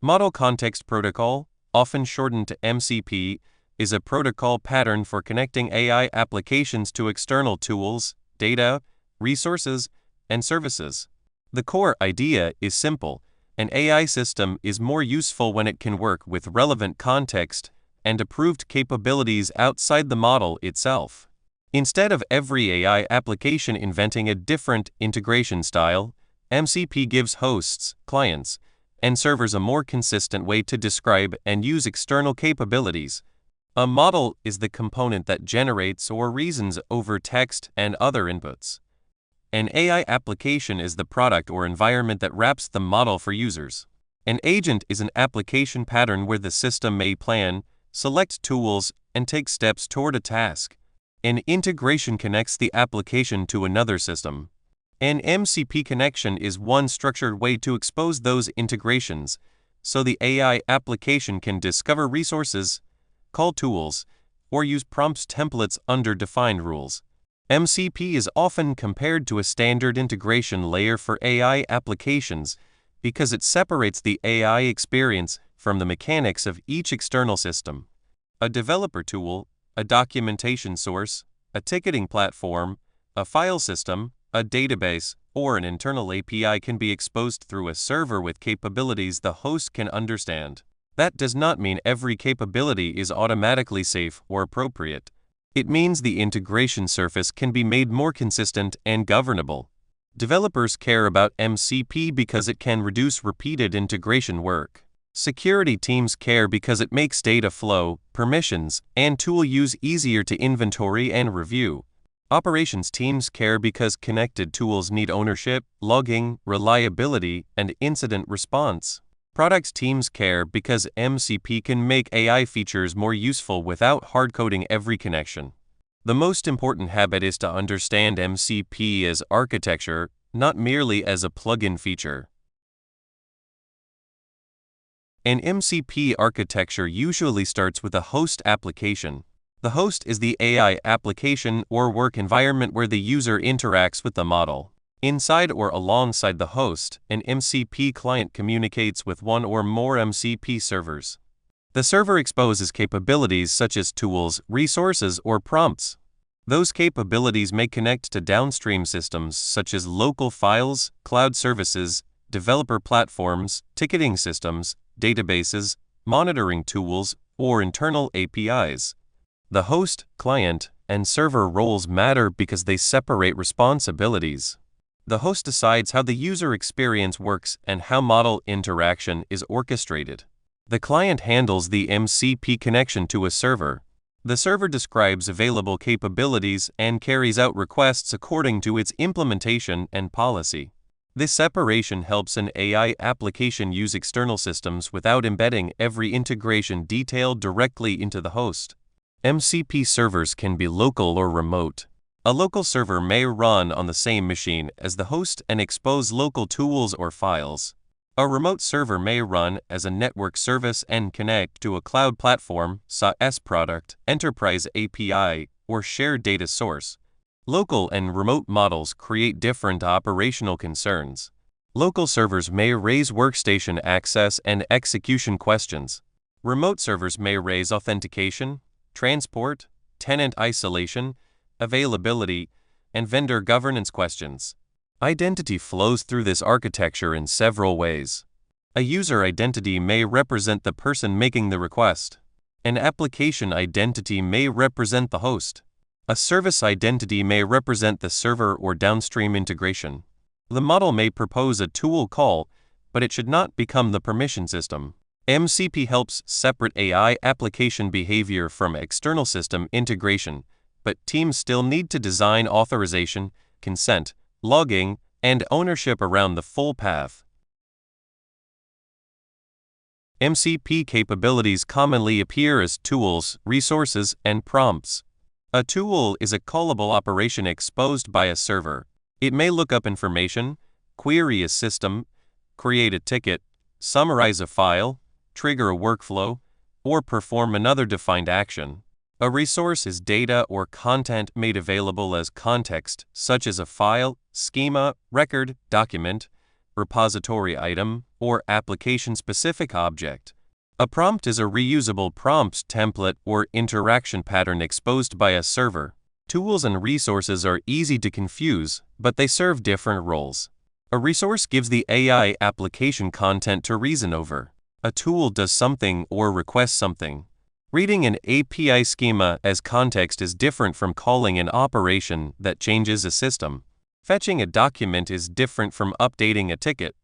Model Context Protocol, often shortened to MCP, is a protocol pattern for connecting AI applications to external tools, data, resources, and services. The core idea is simple. An AI system is more useful when it can work with relevant context and approved capabilities outside the model itself. Instead of every AI application inventing a different integration style, MCP gives hosts, clients, and servers a more consistent way to describe and use external capabilities. A model is the component that generates or reasons over text and other inputs. An AI application is the product or environment that wraps the model for users. An agent is an application pattern where the system may plan, select tools, and take steps toward a task. An integration connects the application to another system. An MCP connection is one structured way to expose those integrations, so the AI application can discover resources, call tools, or use prompts templates under defined rules. MCP is often compared to a standard integration layer for AI applications because it separates the AI experience from the mechanics of each external system. A developer tool, a documentation source, a ticketing platform, a file system, a database, or an internal API can be exposed through a server with capabilities the host can understand. That does not mean every capability is automatically safe or appropriate. It means the integration surface can be made more consistent and governable. Developers care about MCP because it can reduce repeated integration work. Security teams care because it makes data flow, permissions, and tool use easier to inventory and review. Operations teams care because connected tools need ownership, logging, reliability, and incident response. Products teams care because MCP can make AI features more useful without hard-coding every connection. The most important habit is to understand MCP as architecture, not merely as a plugin feature. An MCP architecture usually starts with a host application. The host is the AI application or work environment where the user interacts with the model. Inside or alongside the host, an MCP client communicates with one or more MCP servers. The server exposes capabilities such as tools, resources, or prompts. Those capabilities may connect to downstream systems such as local files, cloud services, developer platforms, ticketing systems, databases, monitoring tools, or internal APIs. The host, client, and server roles matter because they separate responsibilities. The host decides how the user experience works and how model interaction is orchestrated. The client handles the MCP connection to a server. The server describes available capabilities and carries out requests according to its implementation and policy. This separation helps an AI application use external systems without embedding every integration detail directly into the host. MCP servers can be local or remote. A local server may run on the same machine as the host and expose local tools or files. A remote server may run as a network service and connect to a cloud platform, SaaS product, enterprise API, or shared data source. Local and remote models create different operational concerns. Local servers may raise workstation access and execution questions. Remote servers may raise authentication, transport, tenant isolation, availability, and vendor governance questions. Identity flows through this architecture in several ways. A user identity may represent the person making the request. An application identity may represent the host. A service identity may represent the server or downstream integration. The model may propose a tool call, but it should not become the permission system. MCP helps separate AI application behavior from external system integration, but teams still need to design authorization, consent, logging, and ownership around the full path. MCP capabilities commonly appear as tools, resources, and prompts. A tool is a callable operation exposed by a server. It may look up information, query a system, create a ticket, summarize a file, trigger a workflow, or perform another defined action. A resource is data or content made available as context, such as a file, schema, record, document, repository item, or application-specific object. A prompt is a reusable prompt template or interaction pattern exposed by a server. Tools and resources are easy to confuse, but they serve different roles. A resource gives the AI application content to reason over. A tool does something or requests something. Reading an API schema as context is different from calling an operation that changes a system. Fetching a document is different from updating a ticket.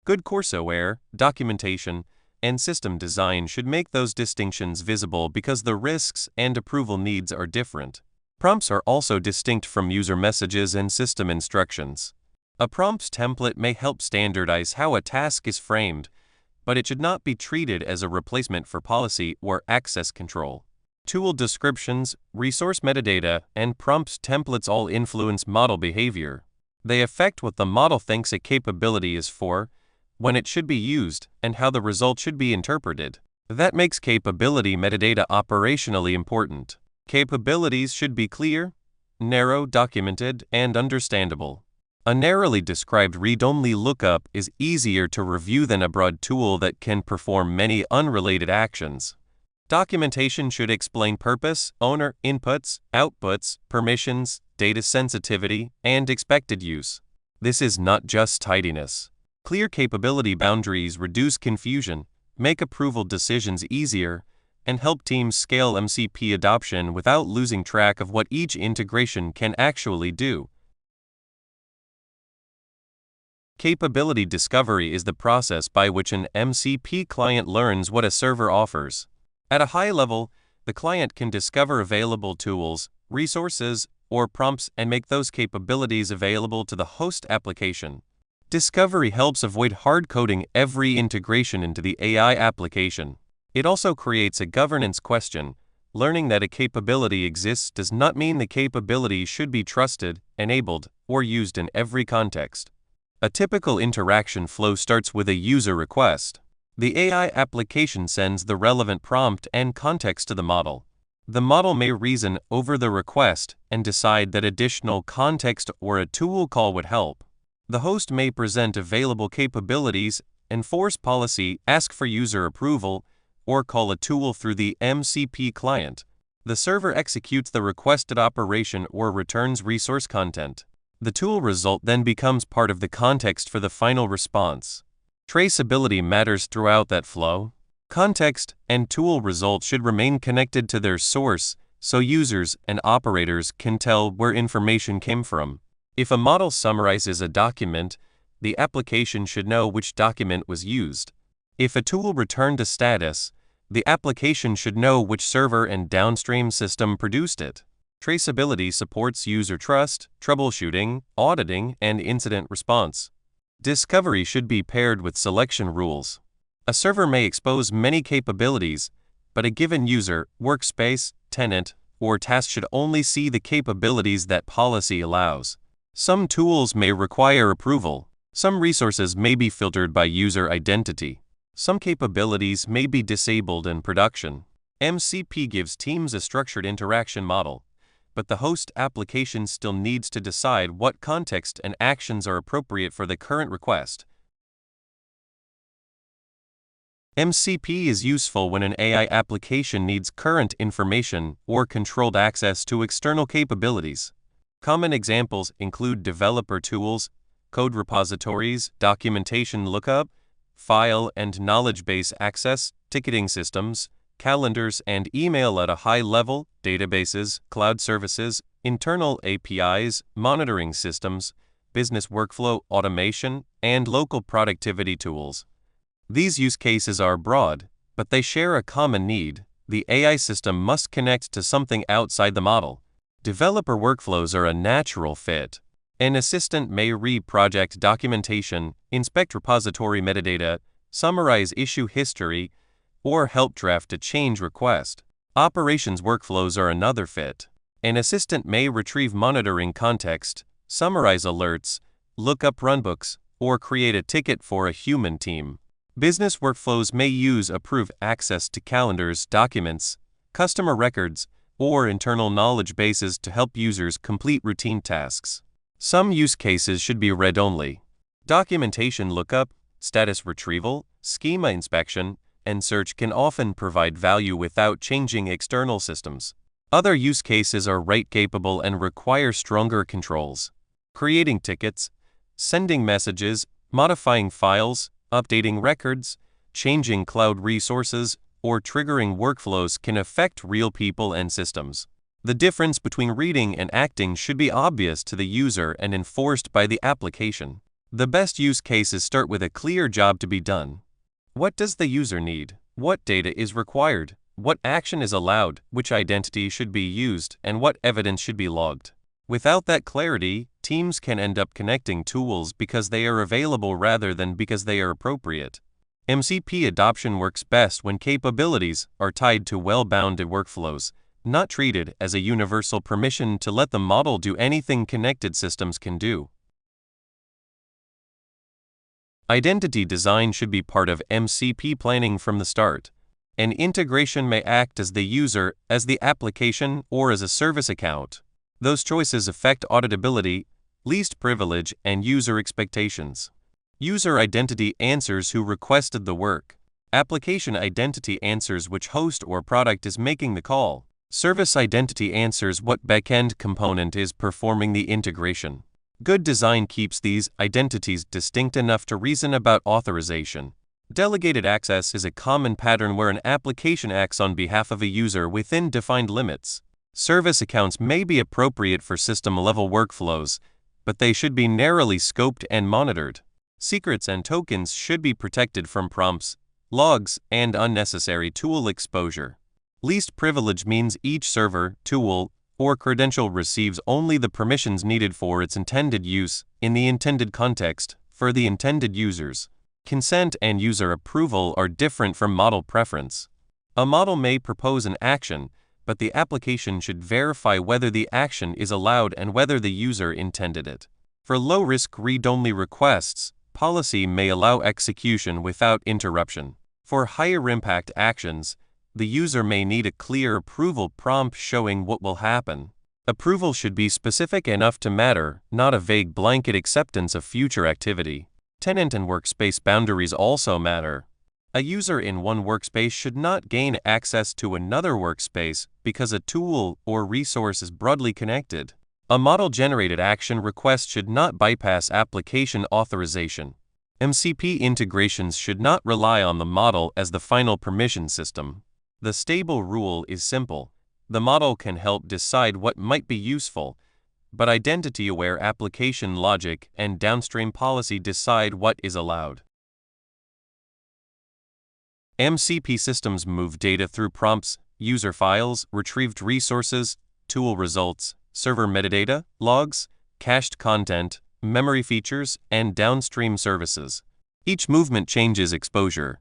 Good courseware, documentation, and system design should make those distinctions visible because the risks and approval needs are different. Prompts are also distinct from user messages and system instructions. A prompt template may help standardize how a task is framed, but it should not be treated as a replacement for policy or access control. Tool descriptions, resource metadata, and prompt templates all influence model behavior. They affect what the model thinks a capability is for, when it should be used, and how the result should be interpreted. That makes capability metadata operationally important. Capabilities should be clear, narrow, documented, and understandable. A narrowly described read-only lookup is easier to review than a broad tool that can perform many unrelated actions. Documentation should explain purpose, owner, inputs, outputs, permissions, data sensitivity, and expected use. This is not just tidiness. Clear capability boundaries reduce confusion, make approval decisions easier, and help teams scale MCP adoption without losing track of what each integration can actually do. Capability discovery is the process by which an MCP client learns what a server offers. At a high level, the client can discover available tools, resources, or prompts and make those capabilities available to the host application. Discovery helps avoid hard-coding every integration into the AI application. It also creates a governance question. Learning that a capability exists does not mean the capability should be trusted, enabled, or used in every context. A typical interaction flow starts with a user request. The AI application sends the relevant prompt and context to the model. The model may reason over the request and decide that additional context or a tool call would help. The host may present available capabilities, enforce policy, ask for user approval, or call a tool through the MCP client. The server executes the requested operation or returns resource content. The tool result then becomes part of the context for the final response. Traceability matters throughout that flow. Context and tool results should remain connected to their source so users and operators can tell where information came from. If a model summarizes a document, the application should know which document was used. If a tool returned a status, the application should know which server and downstream system produced it. Traceability supports user trust, troubleshooting, auditing, and incident response. Discovery should be paired with selection rules. A server may expose many capabilities, but a given user, workspace, tenant, or task should only see the capabilities that policy allows. Some tools may require approval. Some resources may be filtered by user identity. Some capabilities may be disabled in production. MCP gives teams a structured interaction model, but the host application still needs to decide what context and actions are appropriate for the current request. MCP is useful when an AI application needs current information or controlled access to external capabilities. Common examples include developer tools, code repositories, documentation lookup, file and knowledge base access, ticketing systems, calendars and email at a high level, databases, cloud services, internal APIs, monitoring systems, business workflow automation, and local productivity tools. These use cases are broad, but they share a common need. The AI system must connect to something outside the model. Developer workflows are a natural fit. An assistant may read project documentation, inspect repository metadata, summarize issue history, or help draft a change request. Operations workflows are another fit. An assistant may retrieve monitoring context, summarize alerts, look up runbooks, or create a ticket for a human team. Business workflows may use approve access to calendars, documents, customer records, or internal knowledge bases to help users complete routine tasks. Some use cases should be read-only. Documentation lookup, status retrieval, schema inspection, and search can often provide value without changing external systems. Other use cases are write-capable and require stronger controls. Creating tickets, sending messages, modifying files, updating records, changing cloud resources, or triggering workflows can affect real people and systems. The difference between reading and acting should be obvious to the user and enforced by the application. The best use cases start with a clear job to be done. What does the user need? What data is required? What action is allowed? Which identity should be used? And what evidence should be logged? Without that clarity, teams can end up connecting tools because they are available rather than because they are appropriate. MCP adoption works best when capabilities are tied to well-bounded workflows, not treated as a universal permission to let the model do anything connected systems can do. Identity design should be part of MCP planning from the start. An integration may act as the user, as the application, or as a service account. Those choices affect auditability, least privilege, and user expectations. User identity answers who requested the work. Application identity answers which host or product is making the call. Service identity answers what backend component is performing the integration. Good design keeps these identities distinct enough to reason about authorization. Delegated access is a common pattern where an application acts on behalf of a user within defined limits. Service accounts may be appropriate for system-level workflows, but they should be narrowly scoped and monitored. Secrets and tokens should be protected from prompts, logs, and unnecessary tool exposure. Least privilege means each server, tool, or credential receives only the permissions needed for its intended use, in the intended context, for the intended users. Consent and user approval are different from model preference. A model may propose an action, but the application should verify whether the action is allowed and whether the user intended it. For low-risk read-only requests, policy may allow execution without interruption. For higher-impact actions, the user may need a clear approval prompt showing what will happen. Approval should be specific enough to matter, not a vague blanket acceptance of future activity. Tenant and workspace boundaries also matter. A user in one workspace should not gain access to another workspace because a tool or resource is broadly connected. A model-generated action request should not bypass application authorization. MCP integrations should not rely on the model as the final permission system. The stable rule is simple. The model can help decide what might be useful, but identity-aware application logic and downstream policy decide what is allowed. MCP systems move data through prompts, user files, retrieved resources, tool results, server metadata, logs, cached content, memory features, and downstream services. Each movement changes exposure.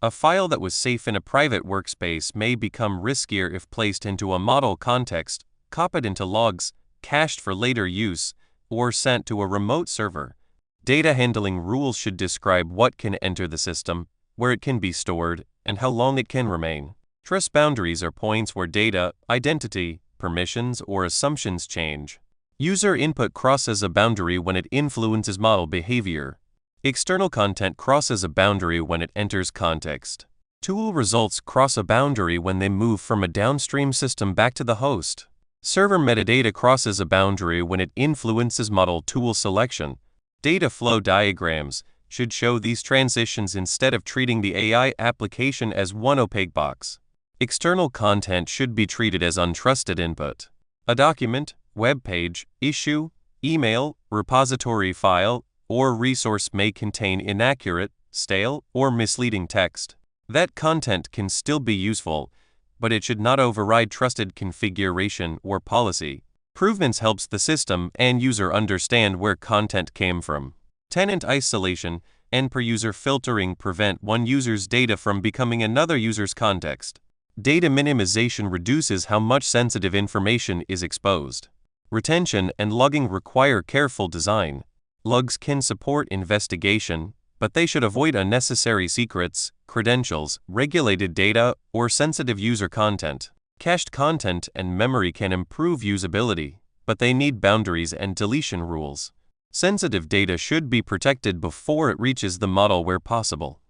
A file that was safe in a private workspace may become riskier if placed into a model context, copied into logs, cached for later use, or sent to a remote server. Data handling rules should describe what can enter the system, where it can be stored, and how long it can remain. Trust boundaries are points where data, identity, permissions, or assumptions change. User input crosses a boundary when it influences model behavior. External content crosses a boundary when it enters context. Tool results cross a boundary when they move from a downstream system back to the host. Server metadata crosses a boundary when it influences model tool selection. Data flow diagrams should show these transitions instead of treating the AI application as one opaque box. External content should be treated as untrusted input. A document, web page, issue, email, repository file, or resource may contain inaccurate, stale, or misleading text. That content can still be useful, but it should not override trusted configuration or policy. Provenance helps the system and user understand where content came from. Tenant isolation and per-user filtering prevent one user's data from becoming another user's context. Data minimization reduces how much sensitive information is exposed. Retention and logging require careful design. Logs can support investigation, but they should avoid unnecessary secrets, credentials, regulated data, or sensitive user content. Cached content and memory can improve usability, but they need boundaries and deletion rules. Sensitive data should be protected before it reaches the model where possible.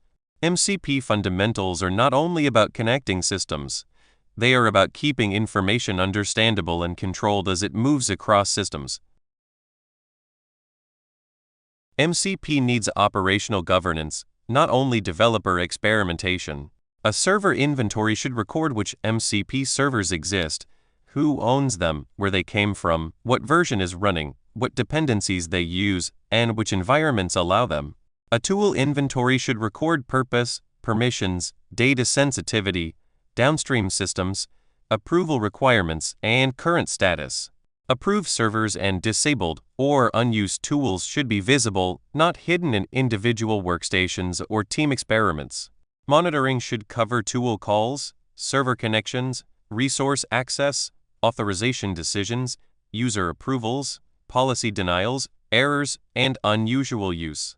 MCP fundamentals are not only about connecting systems, they are about keeping information understandable and controlled as it moves across systems. MCP needs operational governance, not only developer experimentation. A server inventory should record which MCP servers exist, who owns them, where they came from, what version is running, what dependencies they use, and which environments allow them. A tool inventory should record purpose, permissions, data sensitivity, downstream systems, approval requirements, and current status. Approved servers and disabled or unused tools should be visible, not hidden in individual workstations or team experiments. Monitoring should cover tool calls, server connections, resource access, authorization decisions, user approvals, policy denials, errors, and unusual use.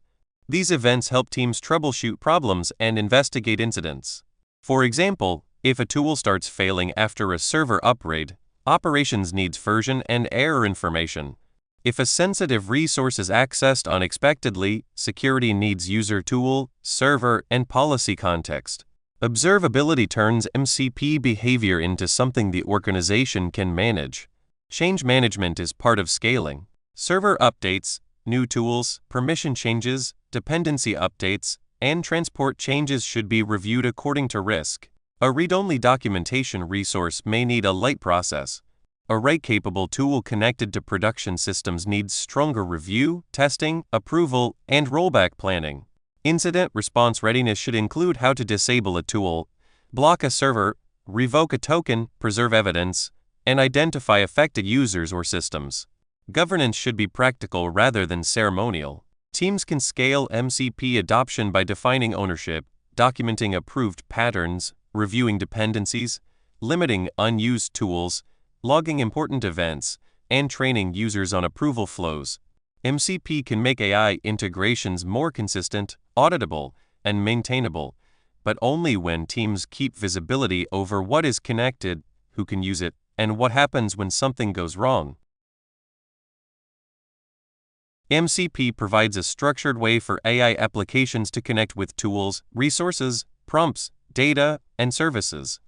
These events help teams troubleshoot problems and investigate incidents. For example, if a tool starts failing after a server upgrade, operations needs version and error information. If a sensitive resource is accessed unexpectedly, security needs user tool, server, and policy context. Observability turns MCP behavior into something the organization can manage. Change management is part of scaling. Server updates, new tools, permission changes, dependency updates, and transport changes should be reviewed according to risk. A read-only documentation resource may need a light process. A write-capable tool connected to production systems needs stronger review, testing, approval, and rollback planning. Incident response readiness should include how to disable a tool, block a server, revoke a token, preserve evidence, and identify affected users or systems. Governance should be practical rather than ceremonial. Teams can scale MCP adoption by defining ownership, documenting approved patterns, reviewing dependencies, limiting unused tools, logging important events, and training users on approval flows. MCP can make AI integrations more consistent, auditable, and maintainable, but only when teams keep visibility over what is connected, who can use it, and what happens when something goes wrong. MCP provides a structured way for AI applications to connect with tools, resources, prompts, data, and services.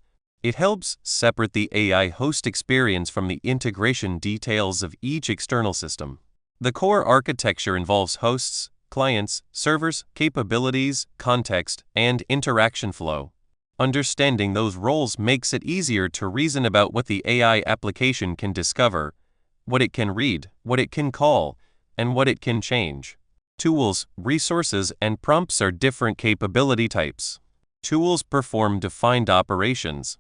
It helps separate the AI host experience from the integration details of each external system. The core architecture involves hosts, clients, servers, capabilities, context, and interaction flow. Understanding those roles makes it easier to reason about what the AI application can discover, what it can read, what it can call, and what it can change. Tools, resources, and prompts are different capability types. Tools perform defined operations.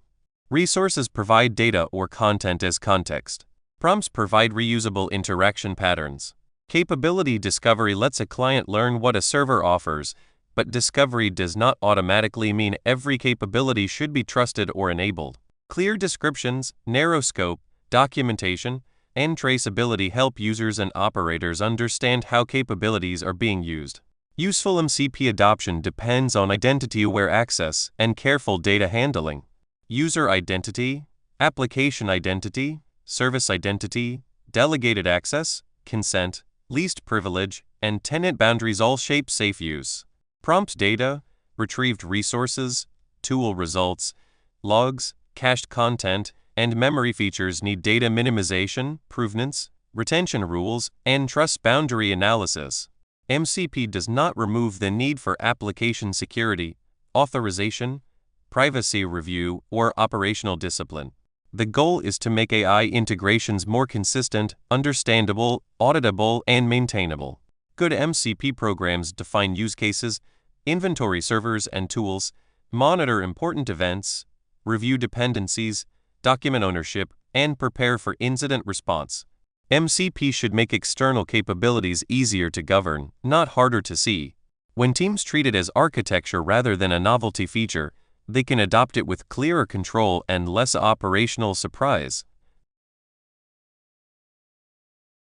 Resources provide data or content as context. Prompts provide reusable interaction patterns. Capability discovery lets a client learn what a server offers, but discovery does not automatically mean every capability should be trusted or enabled. Clear descriptions, narrow scope, documentation, and traceability help users and operators understand how capabilities are being used. Useful MCP adoption depends on identity-aware access and careful data handling. User identity, application identity, service identity, delegated access, consent, least privilege, and tenant boundaries all shape safe use. Prompt data, retrieved resources, tool results, logs, cached content, and memory features need data minimization, provenance, retention rules, and trust boundary analysis. MCP does not remove the need for application security, authorization, privacy review, or operational discipline. The goal is to make AI integrations more consistent, understandable, auditable, and maintainable. Good MCP programs define use cases, inventory servers and tools, monitor important events, review dependencies, document ownership, and prepare for incident response. MCP should make external capabilities easier to govern, not harder to see. When teams treat it as architecture rather than a novelty feature, they can adopt it with clearer control and less operational surprise.